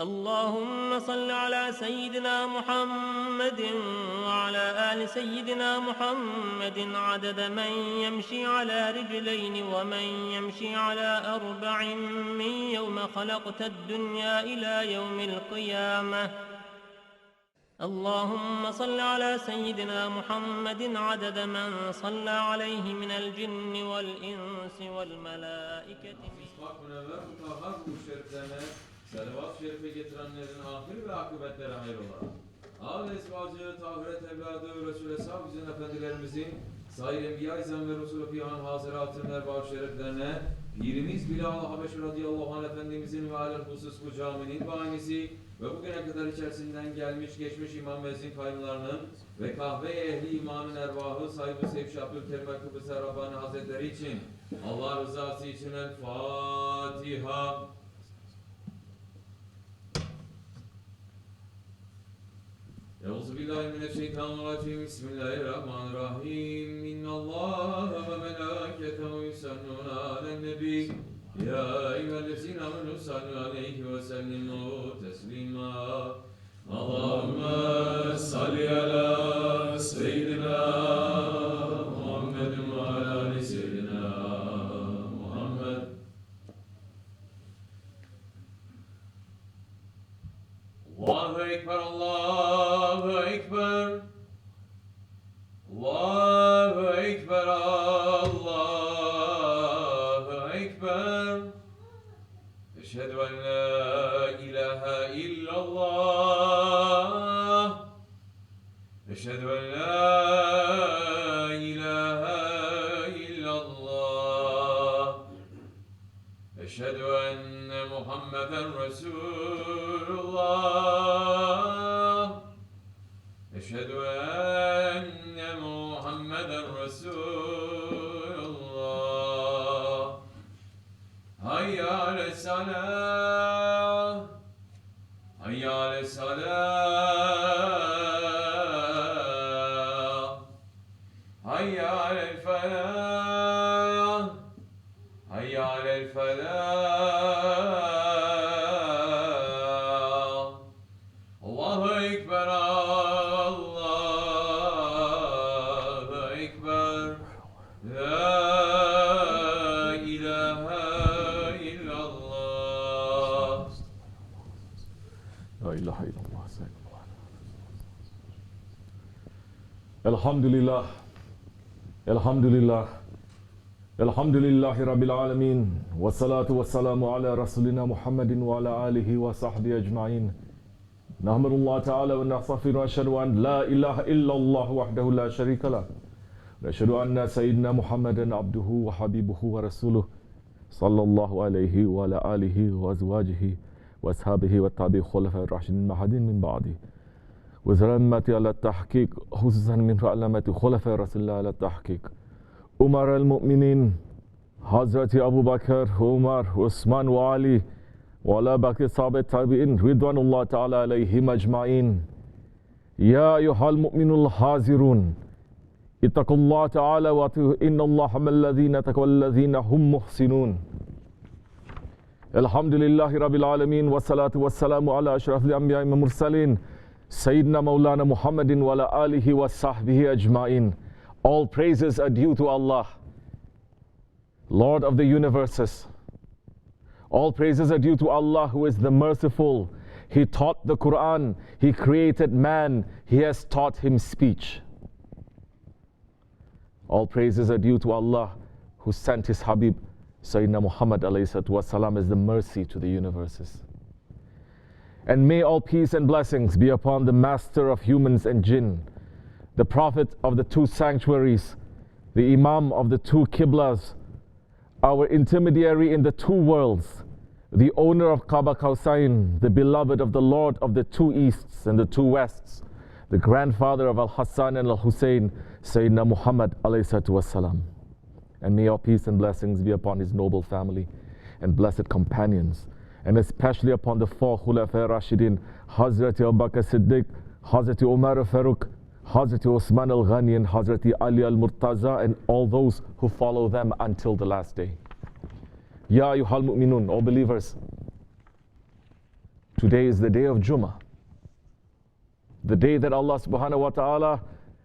اللهم صل على سيدنا محمد وعلى آل سيدنا محمد عدد من يمشي على رجلين ومن يمشي على أربع من يوم خلقت الدنيا إلى يوم القيامة. اللهم صل على سيدنا محمد عدد من صلى عليه من الجن والإنس والملائكة. Salavat-ı şerife getirenlerin ahir ve akıbetleri hayrola. Âl-i esvacı, tahiret evladı, Resul-i Eshab güzel efendilerimizin, sair enbiya-i zem ve Resul-i Fihan haziratın erbab şeriflerine, Pirimiz Bilal-i Habeşi radıyallahu anh efendimizin ve alel husus bu caminin bahanesi ve bugüne kadar içerisinden gelmiş geçmiş imam ve ezzin kaynlarının ve kahve-i ehli imanın ervahı sahibi Seyf Abdülkerim ve Kıbrıs Rabbani Hazretleri için Allah rızası için El-Fatiha. Euzubillahimineşşeytanirracim. Bismillahirrahmanirrahim. İnnallâhe ve melâketehu yusallûne alen-nebî. Ya eyyühellezîne âmenû sallu aleyhi ve sellimû teslîmâ. Allahümme salli alâ seyyidina Muhammedin ve alâ âli seyyidina Muhammed. Allahu Ekber, Allahu Ekber, Allahu Ekber, Allahu Ekber. Eşhedü en la ilahe illallah. Eşhedü en la ilahe illallah. Eşhedü enne Muhammeden Resulullah. Eşhedü enne Muhammeden Resulullah. Hayya ale's-salâh. Hayya ale's-salâh. Hayya alel-felâh. Hayya alel-felâh. Allahu Ekber, Allahu Ekber. La ilahe illallah. La ilahe illallah. Elhamdülillah. Elhamdülillah. Elhamdülillahi Rabbil alemin. Ve salatu ve selamu ala Resulina Muhammedin ve ala alihi ve sahbihi ecmain. Nahmedullah Teala ve nestağfiru ve eşhedü en la ilahe illallah vahdehu la şerike lah. Ve eşhedü enne seyyidina Muhammeden abduhu ve habibuhu ve resuluh. Sallallahu aleyhi ve ala alihi ve ezvacihi ve ashabihi ve tabi'i khulefâ raşidin mahadin min ba'di. Ve zeremmeti ala tahkik, hususen min ra'lameti khulefâ Resulullah ala tahkik. Umar el-Mu'minin, Hazreti Abu Bakr, Umar, Osman ve Ali, ve ala bakri sahabe tabi'in, Ridvanullah Teala aleyhim ecmain. Ya eyyuhal mu'minul hazirun, ittakullah Teala ve ati'u innallaha mellezine tekvellezine hum muhsinun. Elhamdülillahi Rabbil alemin ve salatu ve selamu ala eşrafil enbiya'i ve mursalin, Seyyidina Mevlana Muhammedin ve ala alihi ve sahbihi ecmain. All praises are due to Allah, Lord of the universes. All praises are due to Allah who is the merciful. He taught the Quran, He created man, He has taught him speech. All praises are due to Allah who sent His Habib, Sayyidina Muhammad ﷺ, as the mercy to the universes. And may all peace and blessings be upon the master of humans and jinn, the prophet of the two sanctuaries, the imam of the two qiblas, our intermediary in the two worlds, the owner of Kaaba Kausain, the beloved of the Lord of the two easts and the two wests, the grandfather of Al-Hassan and Al-Hussein, Sayyidina Muhammad ﷺ. And may all peace and blessings be upon his noble family and blessed companions, and especially upon the four Khulafa Rashidin, Hazrati Abu Bakr Siddiq, Hazrati Umar Farooq, Hazrati Osman al-Ghani and Hazrati Ali al-Murtaza, and all those who follow them until the last day. Ya ayyuhal mu'minun, all believers. Today is the day of Jummah, the day that Allah subhanahu wa ta'ala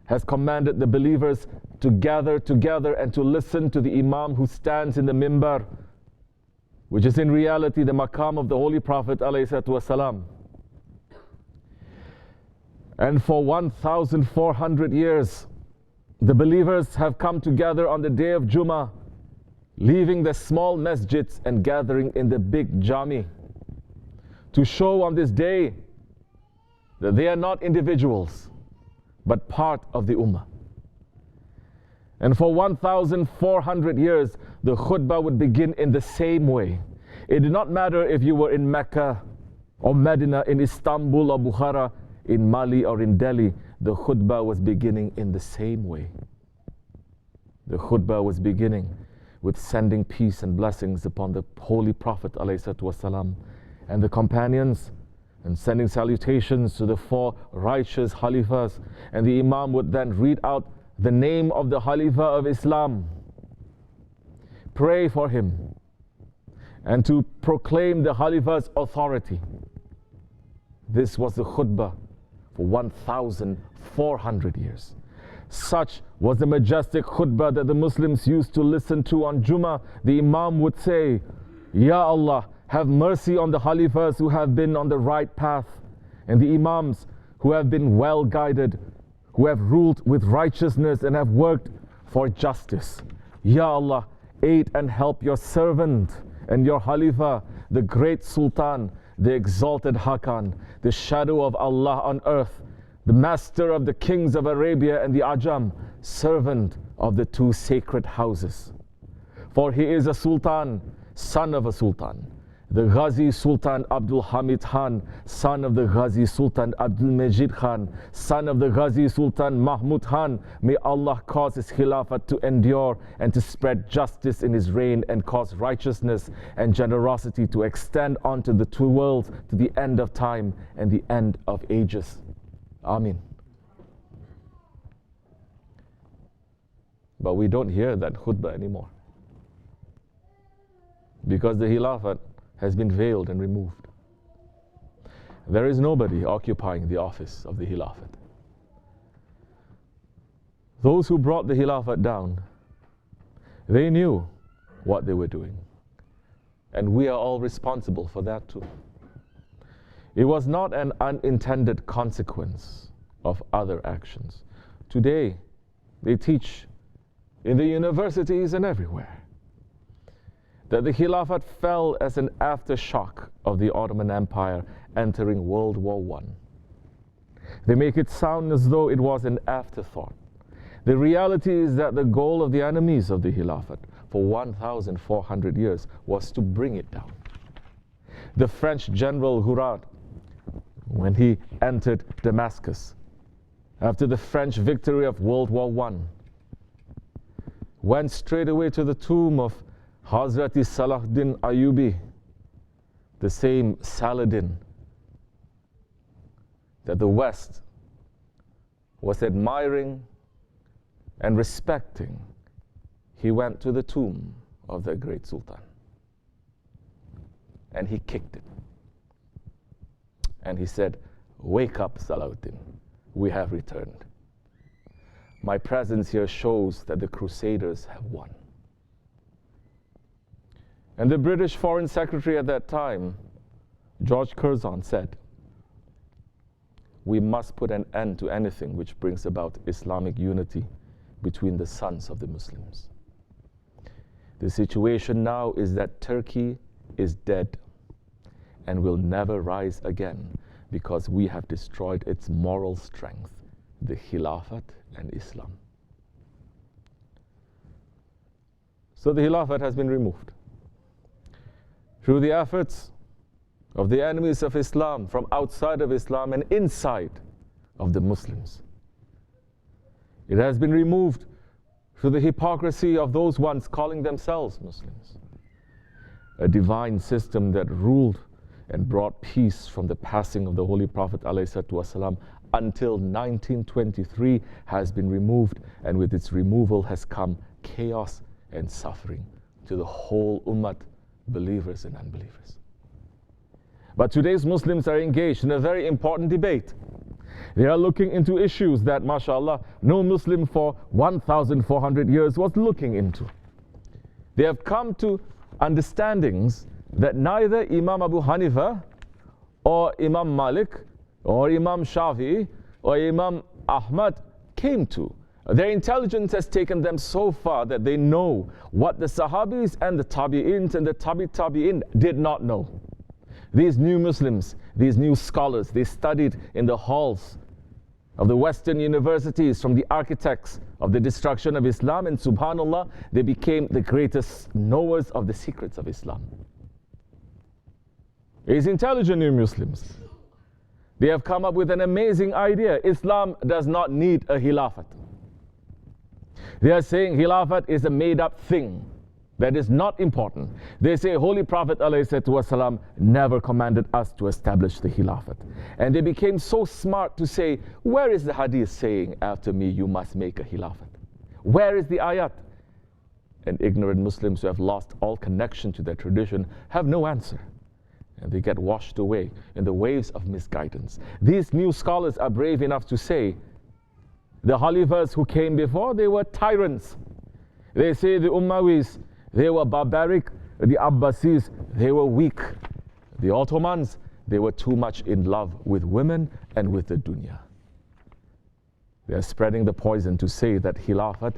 has commanded the believers to gather together and to listen to the Imam who stands in the mimbar, which is in reality the maqam of the Holy Prophet ﷺ. And for 1,400 years, the believers have come together on the day of Jummah, leaving the small masjids and gathering in the big jami, to show on this day that they are not individuals, but part of the ummah. And for 1,400 years, the khutbah would begin in the same way. It did not matter if you were in Mecca or Medina, in Istanbul or Bukhara, in Mali or in Delhi, the khutbah was beginning in the same way. The khutbah was beginning with sending peace and blessings upon the Holy Prophet ﷺ and the companions, and sending salutations to the 4 righteous Khalifas. And the Imam would then read out the name of the Khalifa of Islam, pray for him, and to proclaim the Khalifa's authority. This was the khutbah for 1,400 years. Such was the majestic khutbah that the Muslims used to listen to on Jummah. The Imam would say, Ya Allah, have mercy on the Khalifas who have been on the right path, and the Imams who have been well guided, who have ruled with righteousness and have worked for justice. Ya Allah, aid and help your servant and your Khalifa, the great Sultan, the exalted Hakan, the shadow of Allah on earth, the master of the kings of Arabia and the Ajam, servant of the 2 sacred houses. For he is a Sultan, son of a Sultan, the Ghazi Sultan Abdul Hamid Khan, son of the Ghazi Sultan Abdul Majid Khan, son of the Ghazi Sultan Mahmud Khan. May Allah cause his Khilafat to endure and to spread justice in his reign, and cause righteousness and generosity to extend onto the 2 worlds to the end of time and the end of ages. Ameen. But we don't hear that khutbah anymore, because the Khilafat has been veiled and removed. There is nobody occupying the office of the Khilafat. Those who brought the Khilafat down, they knew what they were doing. And we are all responsible for that too. It was not an unintended consequence of other actions. Today, they teach in the universities and everywhere that the Khilafat fell as an aftershock of the Ottoman Empire entering World War I. They make it sound as though it was an afterthought. The reality is that the goal of the enemies of the Khilafat for 1,400 years was to bring it down. The French General Gouraud, when he entered Damascus after the French victory of World War I, went straight away to the tomb of Hazrati Salahuddin Ayyubi, the same Saladin that the West was admiring and respecting. He went to the tomb of the great Sultan and he kicked it. And he said, "Wake up, Salahuddin, we have returned. My presence here shows that the Crusaders have won." And the British Foreign Secretary at that time, George Curzon, said, "We must put an end to anything which brings about Islamic unity between the sons of the Muslims." The situation now is that Turkey is dead and will never rise again because we have destroyed its moral strength, the Khilafat and Islam. So the Khilafat has been removed through the efforts of the enemies of Islam from outside of Islam and inside of the Muslims. It has been removed through the hypocrisy of those ones calling themselves Muslims. A divine system that ruled and brought peace from the passing of the Holy Prophet ﷺ until 1923 has been removed, and with its removal has come chaos and suffering to the whole ummah, believers and unbelievers. But today's Muslims are engaged in a very important debate. They are looking into issues that, mashallah, no Muslim for 1,400 years was looking into. They have come to understandings that neither Imam Abu Hanifa or Imam Malik or Imam Shafi or Imam Ahmad came to. Their intelligence has taken them so far that they know what the Sahabis and the Tabi'ins and the Tabi'in did not know. These new Muslims, these new scholars, they studied in the halls of the Western universities from the architects of the destruction of Islam, and subhanallah, they became the greatest knowers of the secrets of Islam. These intelligent new Muslims, they have come up with an amazing idea. Islam does not need a khilafat. They are saying khilafat is a made-up thing that is not important. They say Holy Prophet ﷺ never commanded us to establish the khilafat. And they became so smart to say, where is the hadith saying, after me you must make a khilafat? Where is the ayat? And ignorant Muslims who have lost all connection to their tradition have no answer. And they get washed away in the waves of misguidance. These new scholars are brave enough to say, the Khalifas who came before, they were tyrants. They say the Ummawis, they were barbaric. The Abbasis, they were weak. The Ottomans, they were too much in love with women and with the dunya. They are spreading the poison to say that Khilafat,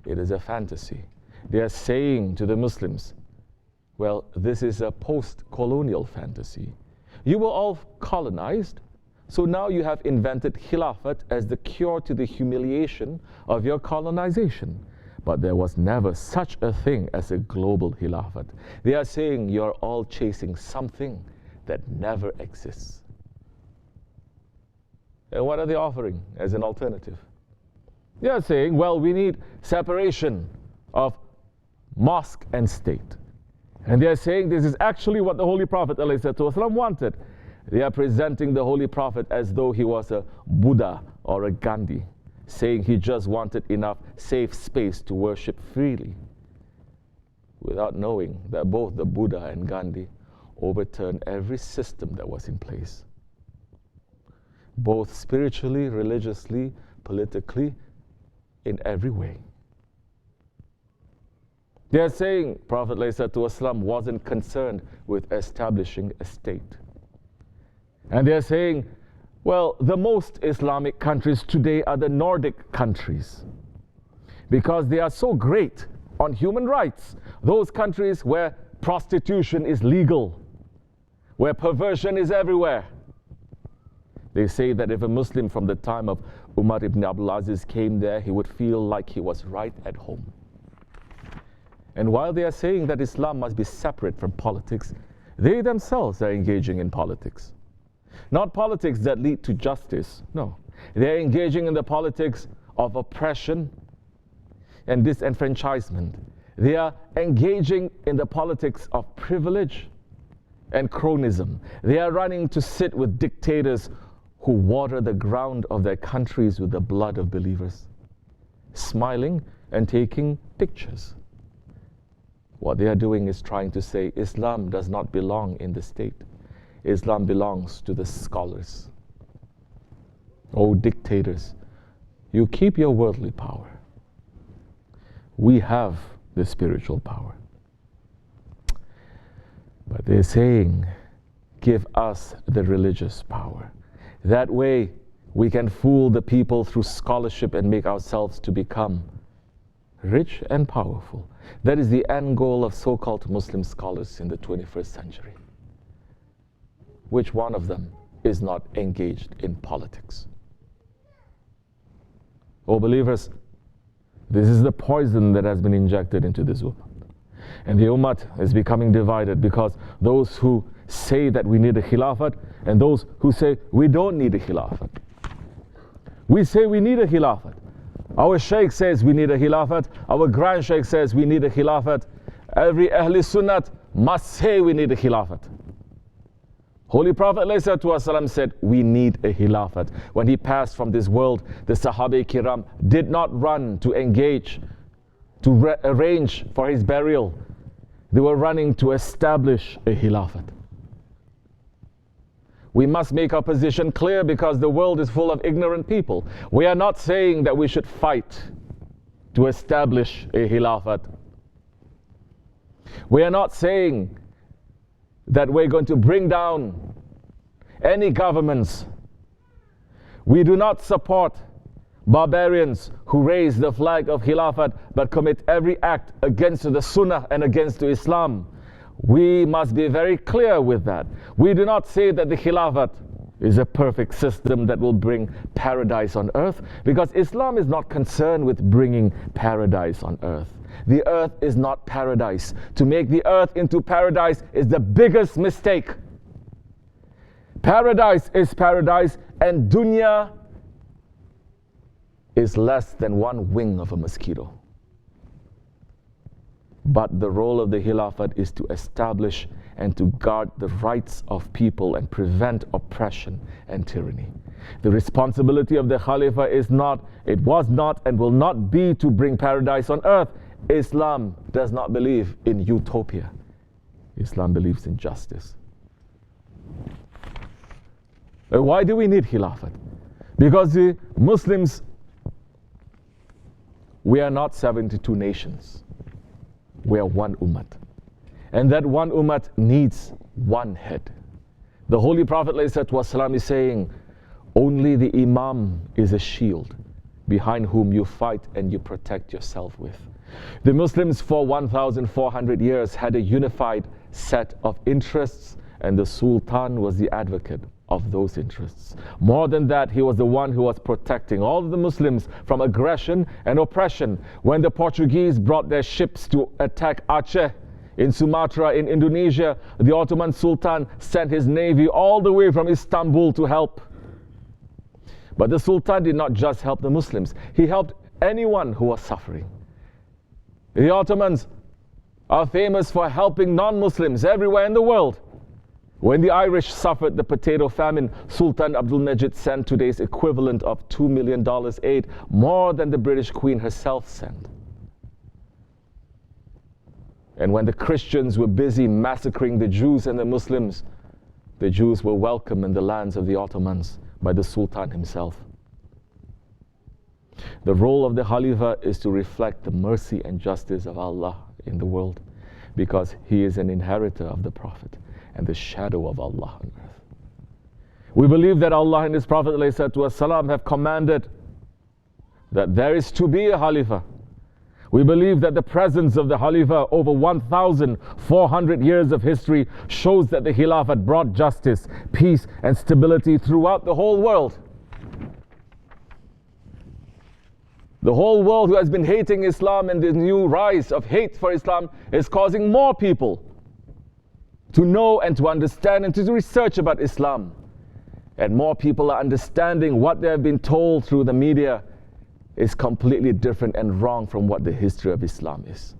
it is a fantasy. They are saying to the Muslims, well, this is a post-colonial fantasy. You were all colonized, so now you have invented Khilafat as the cure to the humiliation of your colonization. But there was never such a thing as a global Khilafat. They are saying you're all chasing something that never exists. And what are they offering as an alternative? They are saying, well, we need separation of mosque and state. And they are saying this is actually what the Holy Prophet ﷺ wanted. They are presenting the Holy Prophet as though he was a Buddha or a Gandhi, saying he just wanted enough safe space to worship freely, without knowing that both the Buddha and Gandhi overturned every system that was in place, both spiritually, religiously, politically, in every way. They are saying Prophet ﷺ wasn't concerned with establishing a state. And they are saying, well, the most Islamic countries today are the Nordic countries because they are so great on human rights. Those countries where prostitution is legal, where perversion is everywhere. They say that if a Muslim from the time of Umar ibn Abdul Aziz came there, he would feel like he was right at home. And while they are saying that Islam must be separate from politics, they themselves are engaging in politics. Not politics that lead to justice, no. They're engaging in the politics of oppression and disenfranchisement. They are engaging in the politics of privilege and cronism. They are running to sit with dictators who water the ground of their countries with the blood of believers, smiling and taking pictures. What they are doing is trying to say Islam does not belong in the state. Islam belongs to the scholars. Oh, dictators, you keep your worldly power. We have the spiritual power. But they're saying, give us the religious power. That way, we can fool the people through scholarship and make ourselves to become rich and powerful. That is the end goal of so-called Muslim scholars in the 21st century. Which one of them is not engaged in politics? Oh, believers, this is the poison that has been injected into this ummah. And the ummah is becoming divided because those who say that we need a khilafat and those who say we don't need a khilafat. We say we need a khilafat. Our sheikh says we need a khilafat. Our grand sheikh says we need a khilafat. Every Ahli Sunnat must say we need a khilafat. Holy Prophet ﷺ said we need a khilafat. When he passed from this world, the Sahaba Kiram did not run to engage, to arrange for his burial. They were running to establish a khilafat. We must make our position clear because the world is full of ignorant people. We are not saying that we should fight to establish a Khilafat. We are not saying that we're going to bring down any governments. We do not support barbarians who raise the flag of Khilafat but commit every act against the Sunnah and against Islam. We must be very clear with that. We do not say that the Khilafat is a perfect system that will bring paradise on earth, because Islam is not concerned with bringing paradise on earth. The earth is not paradise. To make the earth into paradise is the biggest mistake. Paradise is paradise, and dunya is less than one wing of a mosquito. But the role of the Khilafat is to establish and to guard the rights of people and prevent oppression and tyranny. The responsibility of the Khalifa was not and will not be to bring paradise on earth. Islam does not believe in utopia. Islam believes in justice. Why do we need Khilafat? Because the Muslims, we are not 72 nations. We are one ummah. And that one ummah needs one head. The Holy Prophet ﷺ is saying, only the Imam is a shield behind whom you fight and you protect yourself with. The Muslims for 1,400 years had a unified set of interests, and the Sultan was the advocate of those interests. More than that, he was the one who was protecting all of the Muslims from aggression and oppression. When the Portuguese brought their ships to attack Aceh in Sumatra, in Indonesia, the Ottoman Sultan sent his navy all the way from Istanbul to help. But the Sultan did not just help the Muslims, he helped anyone who was suffering. The Ottomans are famous for helping non-Muslims everywhere in the world. When the Irish suffered the potato famine, Sultan Abdul Majid sent today's equivalent of $2 million aid, more than the British Queen herself sent. And when the Christians were busy massacring the Jews and the Muslims, the Jews were welcome in the lands of the Ottomans by the Sultan himself. The role of the Khalifa is to reflect the mercy and justice of Allah in the world, because he is an inheritor of the Prophet and the shadow of Allah on earth. We believe that Allah and His Prophet ﷺ have commanded that there is to be a Khalifa. We believe that the presence of the Khalifa over 1,400 years of history shows that the Khilafat brought justice, peace and stability throughout the whole world. The whole world who has been hating Islam, and the new rise of hate for Islam is causing more people to know and to understand and to research about Islam. And more people are understanding what they have been told through the media is completely different and wrong from what the history of Islam is.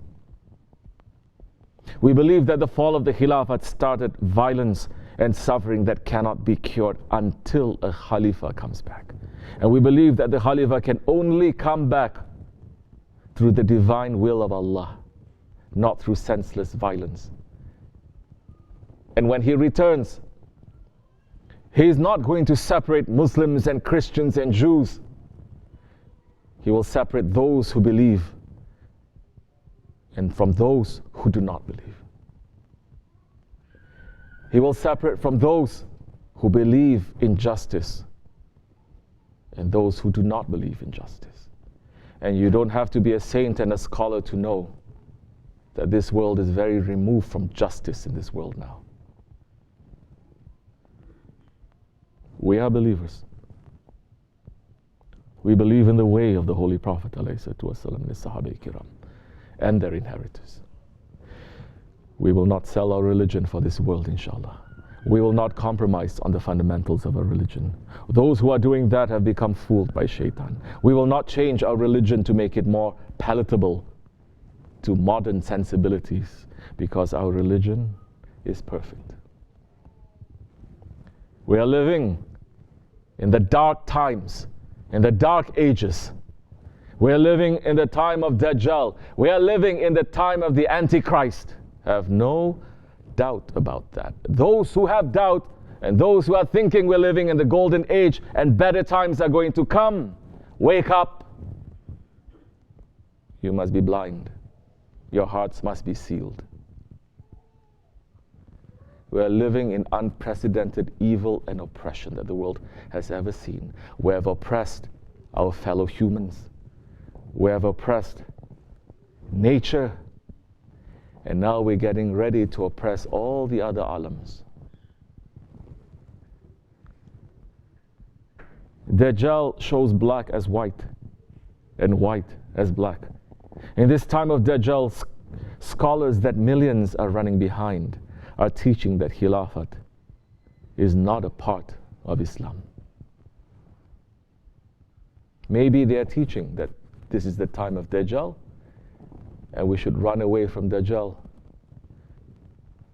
We believe that the fall of the Khilafat started violence and suffering that cannot be cured until a Khalifa comes back. And we believe that the Khalifa can only come back through the divine will of Allah, not through senseless violence. And when he returns, he is not going to separate Muslims and Christians and Jews. He will separate those who believe and from those who do not believe. He will separate from those who believe in justice and those who do not believe in justice. And you don't have to be a saint and a scholar to know that this world is very removed from justice in this world now. We are believers. We believe in the way of the Holy Prophet ﷺ and his Sahaba Kiram and their inheritors. We will not sell our religion for this world, inshallah. We will not compromise on the fundamentals of our religion. Those who are doing that have become fooled by shaitan. We will not change our religion to make it more palatable to modern sensibilities, because our religion is perfect. We are living in the dark times, in the dark ages. We are living in the time of Dajjal. We are living in the time of the Antichrist. Have no doubt about that. Those who have doubt And those who are thinking we're living in the golden age and better times are going to come, wake up. You must be blind. Your hearts must be sealed. We are living in unprecedented evil and oppression that the world has ever seen. We have oppressed our fellow humans. We have oppressed nature. And now we're getting ready to oppress all the other alams. Dajjal shows black as white and white as black. In this time of Dajjal, scholars that millions are running behind are teaching that Khilafat is not a part of Islam. Maybe they are teaching that this is the time of Dajjal and we should run away from Dajjal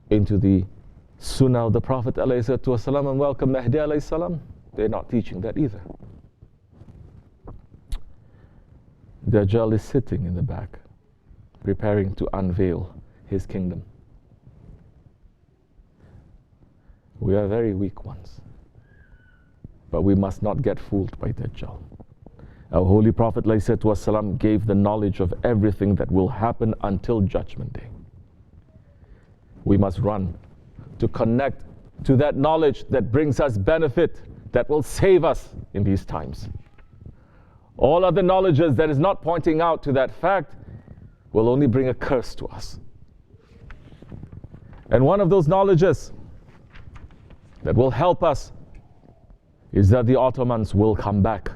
into the Sunnah of the Prophet ﷺ and welcome Mahdi ﷺ. They're not teaching that either. Dajjal is sitting in the back, preparing to unveil his kingdom. We are very weak ones, but we must not get fooled by Dajjal. Our Holy Prophet ﷺ gave the knowledge of everything that will happen until Judgment Day. We must run to connect to that knowledge that brings us benefit, that will save us in these times. All other knowledges that is not pointing out to that fact will only bring a curse to us. And one of those knowledges that will help us is that the Ottomans will come back.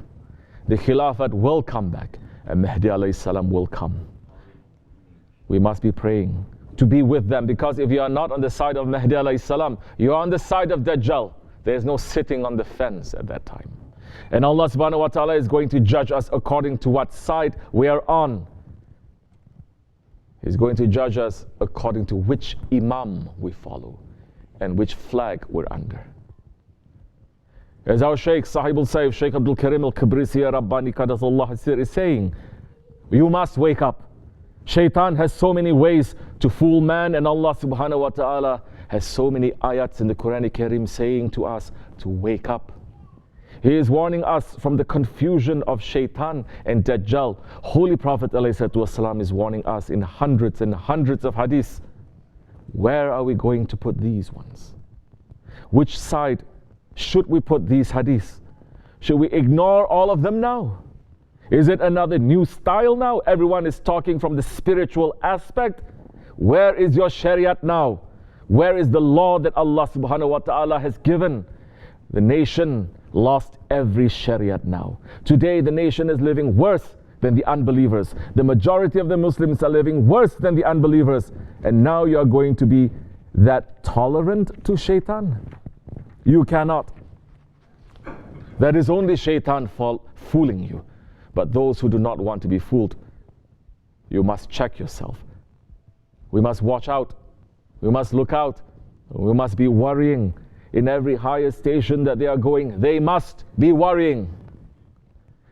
The Khilafat will come back and Mahdi alayhi salam will come. We must be praying to be with them, because if you are not on the side of Mahdi alayhi salam, you are on the side of Dajjal. There is no sitting on the fence at that time. And Allah subhanahu wa ta'ala is going to judge us according to what side we are on. He's going to judge us according to which imam we follow and which flag we're under. As our Shaykh Sahibul Saif, Shaykh Abdul Karim al-Kibrisi Rabbani Qaddasallah Hasir is saying, you must wake up. Shaitan has so many ways to fool man, and Allah subhanahu wa ta'ala has so many ayats in the Quran Karim saying to us to wake up. He is warning us from the confusion of Shaitan and Dajjal. Holy Prophet ﷺ is warning us in hundreds and hundreds of hadiths. Where are we going to put these ones? Which side should we put these hadiths? Should we ignore all of them now? Is it another new style now? Everyone is talking from the spiritual aspect. Where is your Shariat now? Where is the law that Allah subhanahu wa ta'ala has given? The nation lost every Shariat now. Today the nation is living worse than the unbelievers. The majority of the Muslims are living worse than the unbelievers. And now you are going to be that tolerant to Shaitan? You cannot. That is only Shaitan fooling you. But those who do not want to be fooled, you must check yourself. We must watch out. We must look out. We must be worrying. In every higher station that they are going, they must be worrying.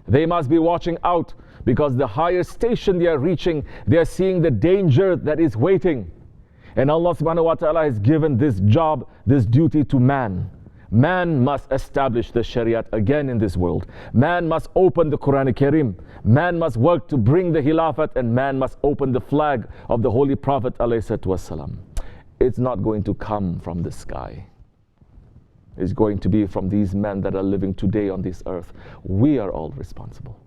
They must be watching out, because the higher station they are reaching, they are seeing the danger that is waiting. And Allah subhanahu wa ta'ala has given this job, this duty to man. Man must establish the Shariat again in this world. Man must open the Quran Karim. Man must work to bring the Khilafat, and man must open the flag of the Holy Prophet ﷺ. It's not going to come from the sky. It's going to be from these men that are living today on this earth. We are all responsible.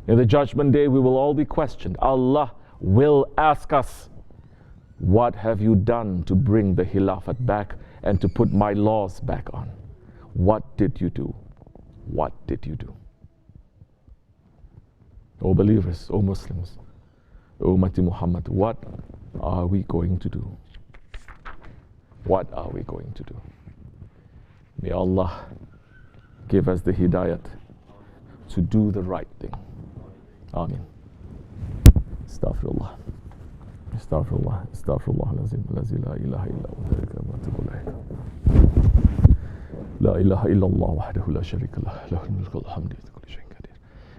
In the Judgment Day, we will all be questioned. Allah will ask us, what have you done to bring the Khilafat back and to put my laws back on? What did you do? What did you do? O believers, O Muslims, O Ummati Muhammad, what are we going to do? What are we going to do? May Allah give us the hidayat to do the right thing. Ameen. Astaghfirullah. Astaghfirullah. Astaghfirullah. La ilaha illa لا إله إلا الله وحده لا شريك له له الملك والحمد لكل شيء قدير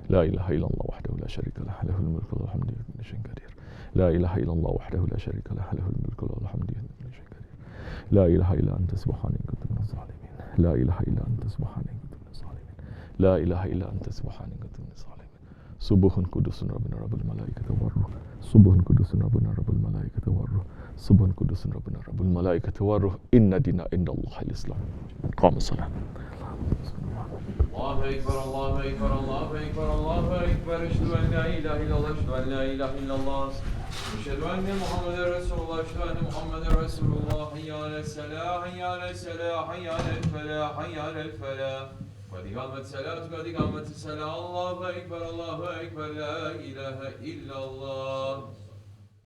لا إله إلا الله وحده لا شريك له له الملك والحمد لكل شيء قدير لا إله إلا الله وحده لا شريك له له الملك والحمد لكل شيء قدير لا إله إلا أنت سبحانك كنت من الظالمين لا إله إلا أنت سبحانك كنت من الظالمين لا إله إلا أنت سبحانك كنت من الظالمين سبح قدوس ربنا رب الملائكة والروح سبح قدوس ربنا رب الملائكة والروح سبح قدوس ربنا رب الملائكة والروح إن دين عند الله الإسلام قام الصلاة الله أكبر الله أكبر الله أكبر الله أكبر أشهد أن لا إله إلا الله أشهد أن لا إله إلا الله أشهد أن محمدا رسول الله أشهد أن محمدا رسول الله حي على الصلاة حي على الصلاة حي على الفلاح حي على الفلاح قد قامت الصلاة قد قامت الصلاة الله أكبر لا إله إلا الله